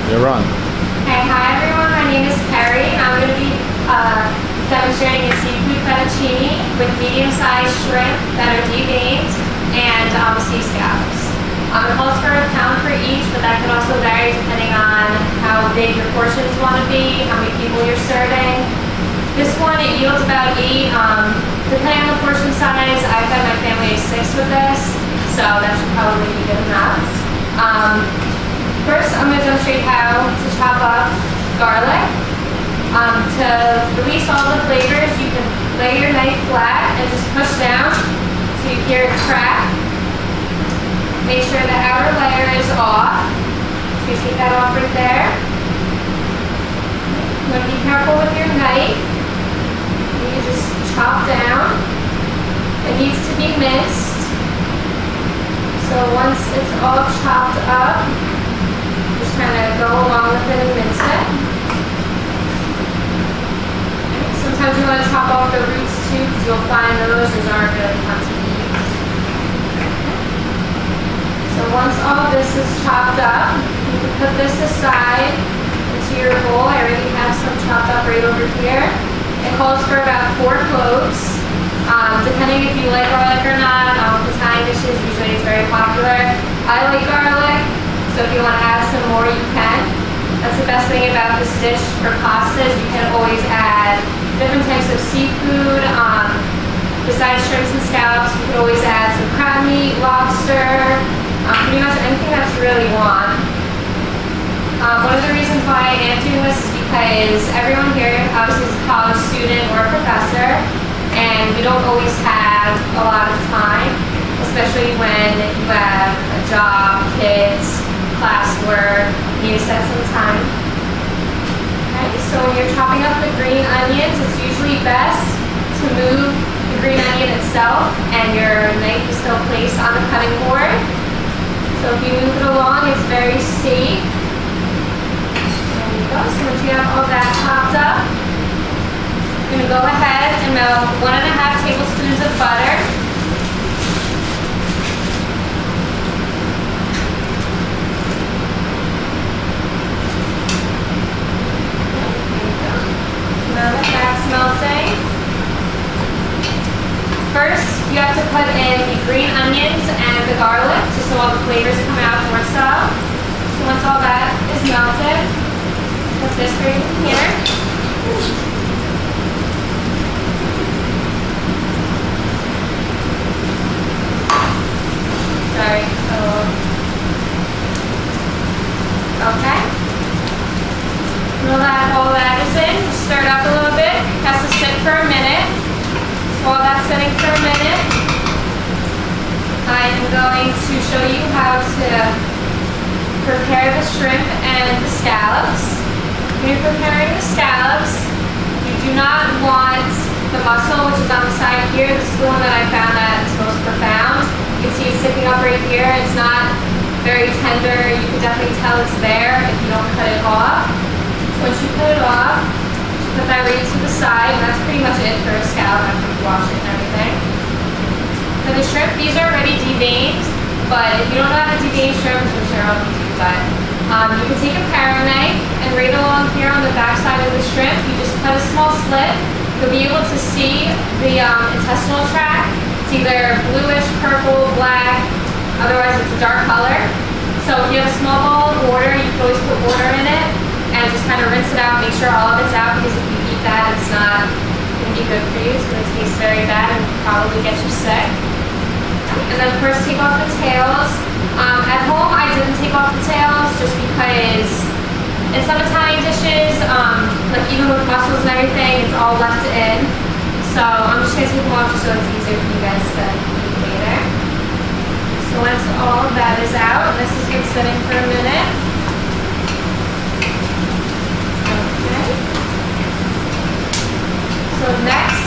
You're on. Okay, hi everyone, my name is Kerry, and I'm going to be demonstrating a seafood fettuccine with medium-sized shrimp that are deveined and sea scallops. It calls for a pound for each, but that could also vary depending on how big your portions want to be, how many people you're serving. This one, it yields about 8. Depending on the portion size, I fed my family of 6 with this, so that should probably be good enough. First, I'm going to demonstrate how to chop up garlic. To release all the flavors, you can lay your knife flat and just push down so you hear it crack. Make sure the outer layer is off. So you take that off right there. You want to be careful with your knife. You just chop down. It needs to be minced. So once it's all chopped up, just kind of go along with it and mince it. Sometimes you want to chop off the roots too, because you'll find those aren't really fun to eat. So once all this is chopped up, you can put this aside into your bowl. I already have some chopped up right over here. It calls for about 4 cloves. Depending if you like garlic or not, Italian dishes, usually it's very popular. I like garlic. So if you want to add some more, you can. That's the best thing about this dish for pastas. You can always add different types of seafood. Besides shrimps and scallops, you can always add some crab meat, lobster, pretty much anything that you really want. One of the reasons why I am doing this is because everyone here obviously is a college student or a professor, and we don't always have a lot of time, especially when you have a job, kids, classwork, you need to set some time. Okay, so when you're chopping up the green onions, it's usually best to move the green onion itself and your knife is still placed on the cutting board. So if you move it along, it's very safe. There you go. So once you have all that chopped up, I'm going to go ahead and melt 1½ tablespoons of butter. Now that that's melting, first you have to put in the green onions and the garlic just so all the flavors come out more so. So once all that is melted, put this right in here. Sorry. Okay. All that is in, stir it up a little bit, it has to sit for a minute. So while that's sitting for a minute, I am going to show you how to prepare the shrimp and the scallops. When you're preparing the scallops, you do not want the muscle, which is on the side here. This is the one that I found that is most profound. You can see it's sticking up right here. It's not very tender. You can definitely tell it's there if you don't cut it off. Once you put it off, put that right to the side, and that's pretty much it for a scallop after you wash it and everything. For the shrimp, these are already deveined, but if you don't know how to devein shrimp, which I'm sure I'll do, but you can take a paring knife and right along here on the back side of the shrimp, you just cut a small slit. You'll be able to see the intestinal tract. It's either bluish, purple, black, otherwise it's a dark color. So if you have a small bowl of water, you can always put water in it and just kind of rinse it out, make sure all of it's out, because if you eat that, it's not going to be good for you. It's going to taste very bad and probably get you sick. And then first take off the tails. At home, I didn't take off the tails just because in some Italian dishes, like even with mussels and everything, it's all left in. So I'm just going to take them off just so it's easier for you guys to eat later. So once all of that is out, this is good sitting for a minute. So next,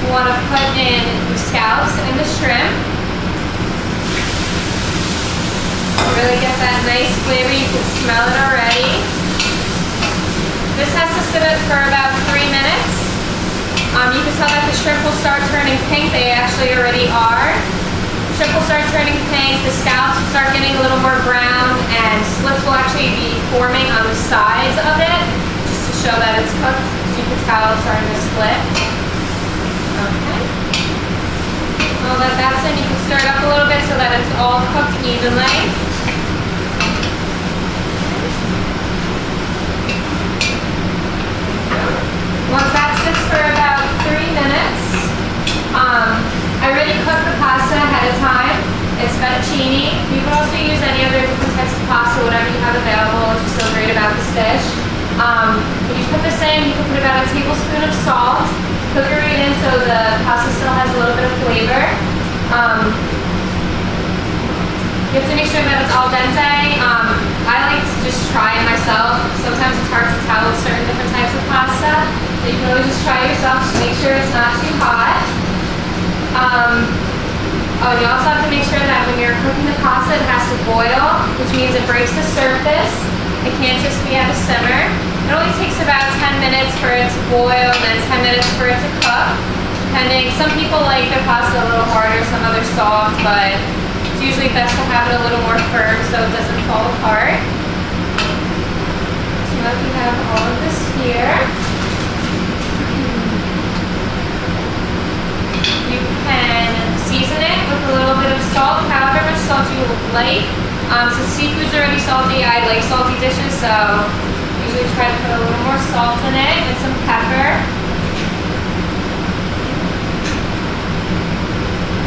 we want to put in the scallops and the shrimp. Really get that nice flavor, you can smell it already. This has to sit for about 3 minutes. You can tell that the shrimp will start turning pink, they actually already are. Shrimp will start turning pink, the scallops will start getting a little more brown, and slips will actually be forming on the sides of it, just to show that it's cooked. As you can tell, it's starting to split. Okay. Now that that's in, you can stir it up a little bit so that it's all cooked evenly. Once that sits for about 3 minutes, I already cooked the pasta ahead of time. It's fettuccine. You can also use any other different types of pasta, whatever you have available, which is so great about this dish. When you put this in, you can put about a tablespoon of salt. Cook it right in so the pasta still has a little bit of flavor. You have to make sure that it's al dente. I like to just try it myself. Sometimes it's hard to tell with certain different types of pasta. So you can always just try it yourself, just make sure it's not too hot. You also have to make sure that when you're cooking the pasta, it has to boil, which means it breaks the surface. It can't just be at a simmer. It only takes about 10 minutes for it to boil, and then 10 minutes for it to cook, depending. Some people like their pasta a little harder, some others soft, but it's usually best to have it a little more firm so it doesn't fall apart. So now we have all of this here. You can season it with a little bit of salt, however much salt you like. Since seafood's already salty, I like salty dishes, so usually try to put a little more salt in it and some pepper.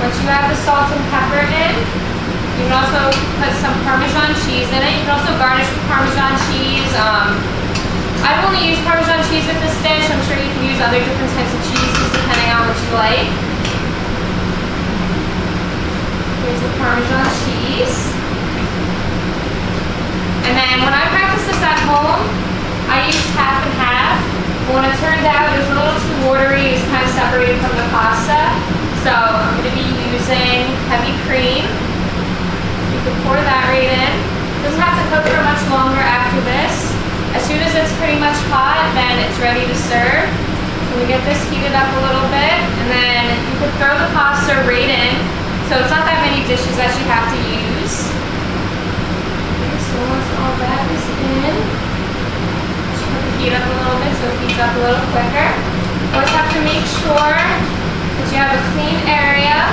Once you have the salt and pepper in, you can also put some Parmesan cheese in it. You can also garnish with Parmesan cheese. I've only used Parmesan cheese with this dish. I'm sure you can use other different types of cheeses depending on what you like. Here's the Parmesan cheese. And then when I practice this at home, I used half and half. But when it turned out it was a little too watery, it was kind of separated from the pasta. So I'm going to be using heavy cream. You can pour that right in. It doesn't have to cook for much longer after this. As soon as it's pretty much hot, then it's ready to serve. So we get this heated up a little bit, and then you can throw the pasta right in. So it's not that many dishes that you have to use. Okay, so once all that is in, just put the heat up a little bit so it heats up a little quicker. Always have to make sure that you have a clean area.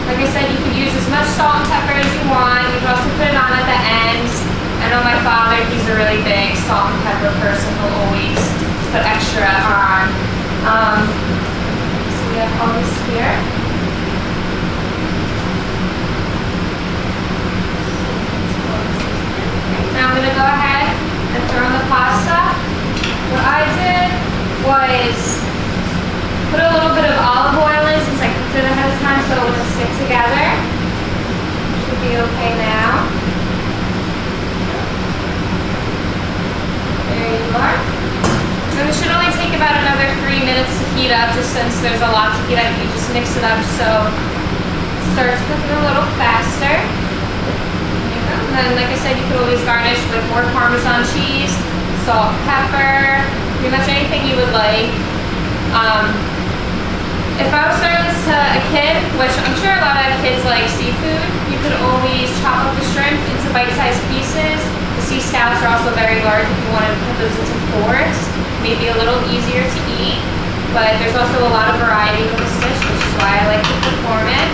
Like I said, you can use as much salt and pepper as you want. You can also put it on at the end. I know my father, he's a really big salt and pepper person. He'll always put extra on. So we have all this here. Now I'm going to go ahead and throw in the pasta. What I did was put a little bit of olive oil in since I cooked it ahead of time so it wouldn't stick together. Should be okay now. There you are. And it should only take about another 3 minutes to heat up, just since there's a lot to heat up. You just mix it up so it starts cooking a little faster. And then, like I said, you could always garnish with more Parmesan cheese, salt, pepper, pretty much anything you would like. If I was serving this to a kid, which I'm sure a lot of kids like seafood, you could always chop up the shrimp into bite-sized pieces. The sea scallops are also very large if you wanted to put those into forks. Maybe a little easier to eat, but there's also a lot of variety with this dish, which is why I like to perform it.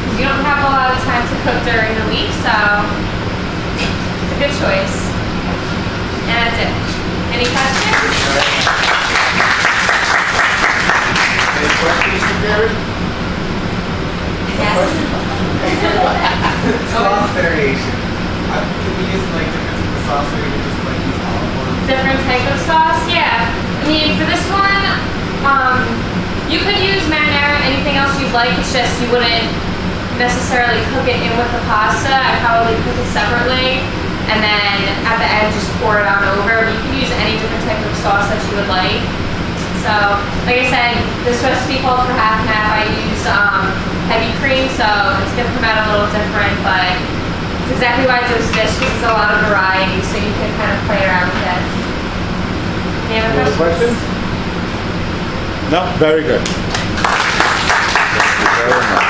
Because you don't have a lot of time to cook during the week, so it's a good choice. And that's it. Any questions? Any questions for Kerry? Yes. Sauce variation. Can we use like different types of sauce or even just like use olive oil? Different type of sauce? Yeah. I mean, for this one, you could use marinara, anything else you'd like. It's just you wouldn't necessarily cook it in with the pasta. I'd probably cook it separately. And then at the end, just pour it on over. You can use any different type of sauce that you would like. So, like I said, this recipe calls for half and half. I used heavy cream, so it's going to come out a little different, but it's exactly why it's a dish, because it's a lot of variety, so you can kind of play around with it. Any other questions? No, very good. Thank you very much.